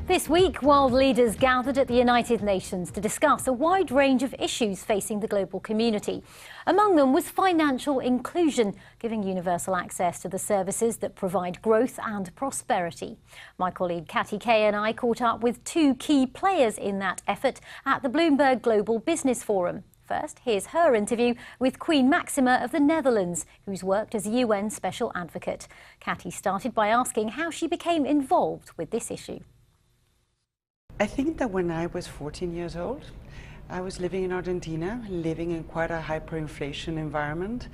This week, world leaders gathered at the United Nations to discuss a wide range of issues facing the global community. Among them was financial inclusion, giving universal access to the services that provide growth and prosperity. My colleague Katty Kay and I caught up with two key players in that effort at the Bloomberg Global Business Forum. First, here's her interview with Queen Maxima of the Netherlands, who's worked as a UN Special Advocate. Katty started by asking how she became involved with this issue. I think that when I was 14 years old, I was living in Argentina, living in quite a hyperinflation environment,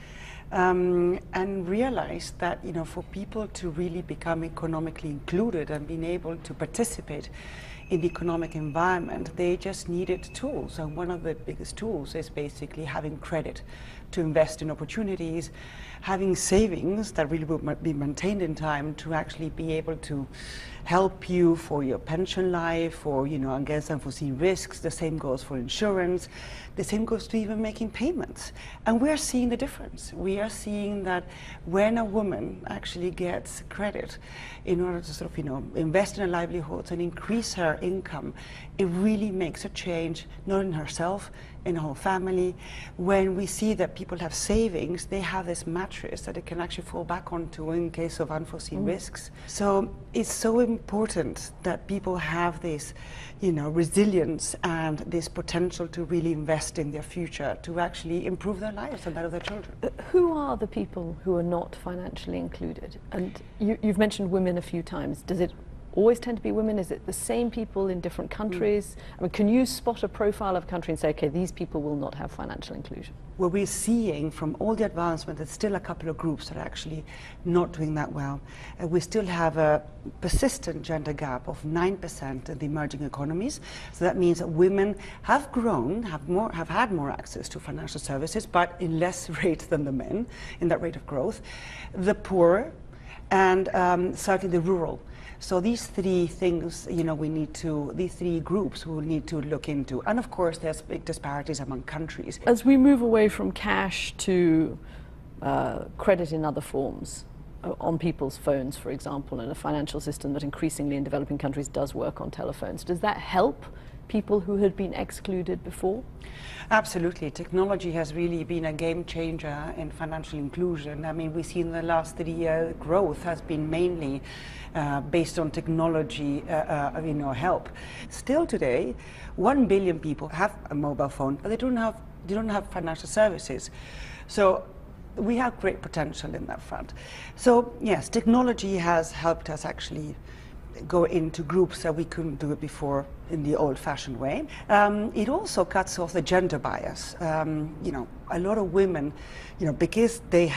and realized that, for people to really become economically included and being able to participate in the economic environment, they just needed tools. And one of the biggest tools is basically having credit to invest in opportunities, having savings that really will be maintained in time to actually be able to help you for your pension life or, against unforeseen risks. The same goes for insurance. The same goes to even making payments. And we're seeing the difference. We are seeing that when a woman actually gets credit in order to invest in her livelihoods and increase her income, it really makes a change, not in herself, in her whole family. When we see that people have savings, they have this mattress that they can actually fall back onto in case of unforeseen risks. So it's so important that people have this, resilience and this potential to really invest in their future, to actually improve their lives and that of their children. Who are the people who are not financially included? And you've mentioned women a few times. Does it always tend to be women? Is it the same people in different countries? I mean, can you spot a profile of a country and say, okay, these people will not have financial inclusion? What we're seeing from all the advancement, there's still a couple of groups that are actually not doing that well. We still have a persistent gender gap of 9% in the emerging economies. So that means that women have grown, have had more access to financial services, but in less rate than the men in that rate of growth. The poor, and certainly the rural. So these three things, these three groups we will need to look into. And of course, there's big disparities among countries. As we move away from cash to credit in other forms, on people's phones, for example, and a financial system that increasingly in developing countries does work on telephones, does that help people who had been excluded before? Absolutely. Technology has really been a game changer in financial inclusion. I mean, we see in the last 3 years growth has been mainly based on technology help. Still today, 1 billion people have a mobile phone, but they don't have financial services. So we have great potential in that front. So yes, technology has helped us actually go into groups that we couldn't do it before in the old-fashioned way. It also cuts off the gender bias. A lot of women, because they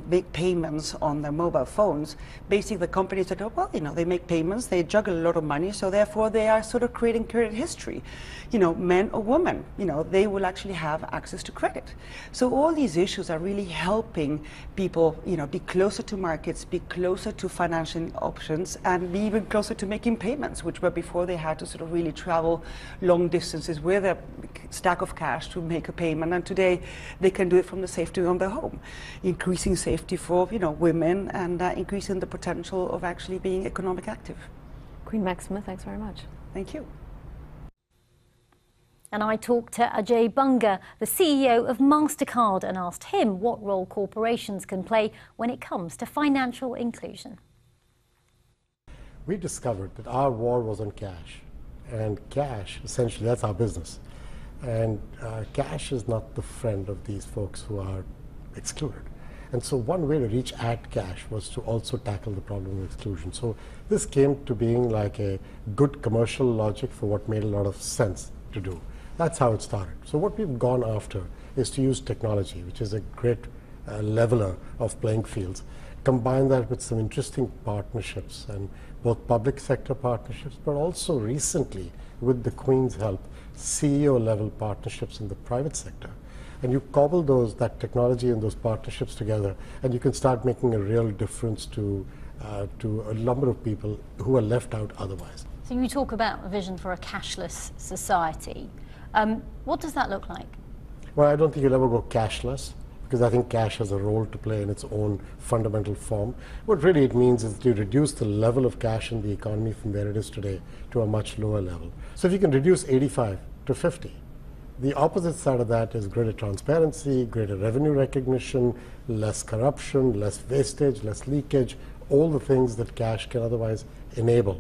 make payments on their mobile phones, basically the companies that they make payments, they juggle a lot of money, so therefore they are sort of creating credit history. Men or women, they will actually have access to credit. So all these issues are really helping people, be closer to markets, be closer to financial options, and be even closer to making payments, which were before they had to sort of really travel long distances with a stack of cash to make a payment, and today they can do it from the safety of their home, increasing safety for women and increasing the potential of actually being economic active. Queen Maxima, thanks very much. Thank you. And I talked to Ajay Banga, the CEO of MasterCard, and asked him what role corporations can play when it comes to financial inclusion. We discovered that our war was on cash, and cash, essentially, that's our business. And cash is not the friend of these folks who are excluded. And so one way to reach at cash was to also tackle the problem of exclusion. So this came to being like a good commercial logic for what made a lot of sense to do. That's how it started. So what we've gone after is to use technology, which is a great leveler of playing fields, combine that with some interesting partnerships, and both public sector partnerships, but also recently, with the Queen's help, CEO-level partnerships in the private sector. And you cobble that technology and those partnerships together, and you can start making a real difference to a number of people who are left out otherwise. So you talk about a vision for a cashless society. What does that look like? Well, I don't think you'll ever go cashless, because I think cash has a role to play in its own fundamental form. What really it means is to reduce the level of cash in the economy from where it is today to a much lower level. So if you can reduce 85 to 50, the opposite side of that is greater transparency, greater revenue recognition, less corruption, less wastage, less leakage, all the things that cash can otherwise enable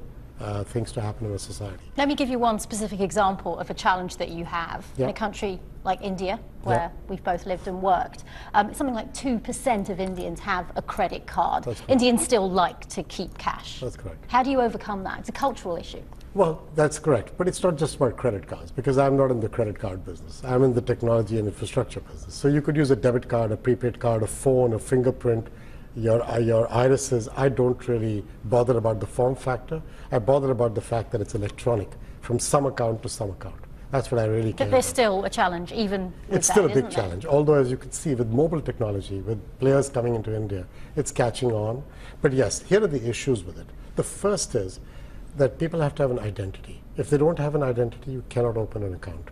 things to happen in a society. Let me give you one specific example of a challenge that you have in a country like India, where we've both lived and worked. Something like 2% of Indians have a credit card. Indians still like to keep cash. That's correct. How do you overcome that? It's a cultural issue. Well, that's correct, but it's not just about credit cards, because I'm not in the credit card business. I'm in the technology and infrastructure business. So you could use a debit card, a prepaid card, a phone, a fingerprint, your irises. I don't really bother about the form factor. I bother about the fact that it's electronic, from some account to some account. That's what I really care But there's about. still a challenge, even with It's that, still a big isn't there? challenge, although as you can see with mobile technology, with players coming into India, it's catching on. But yes, here are the issues with it. The first is that people have to have an identity. If they don't have an identity, you cannot open an account.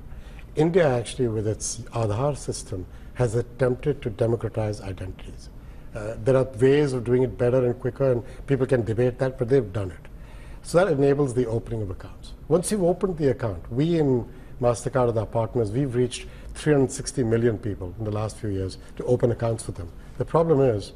India actually, with its Aadhaar system, has attempted to democratize identities. There are ways of doing it better and quicker, and people can debate that, but they've done it. So that enables the opening of accounts. Once you've opened the account, we in MasterCard with our partners, we've reached 360 million people in the last few years to open accounts for them. The problem is,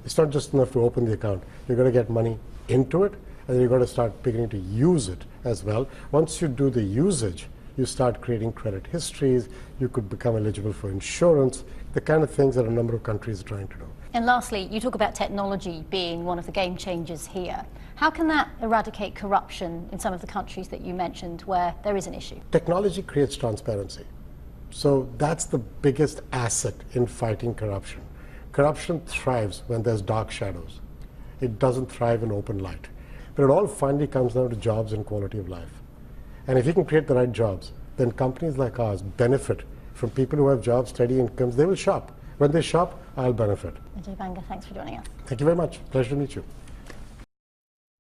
it's not just enough to open the account. You've got to get money into it, and then you've got to start beginning to use it as well. Once you do the usage, you start creating credit histories, you could become eligible for insurance, the kind of things that a number of countries are trying to do. And lastly, you talk about technology being one of the game changers here. How can that eradicate corruption in some of the countries that you mentioned where there is an issue? Technology creates transparency. So that's the biggest asset in fighting corruption. Corruption thrives when there's dark shadows. It doesn't thrive in open light. But it all finally comes down to jobs and quality of life. And if you can create the right jobs, then companies like ours benefit from people who have jobs, steady incomes. They will shop. When they shop, I'll benefit. Ajay Banga, thanks for joining us. Thank you very much. Pleasure to meet you.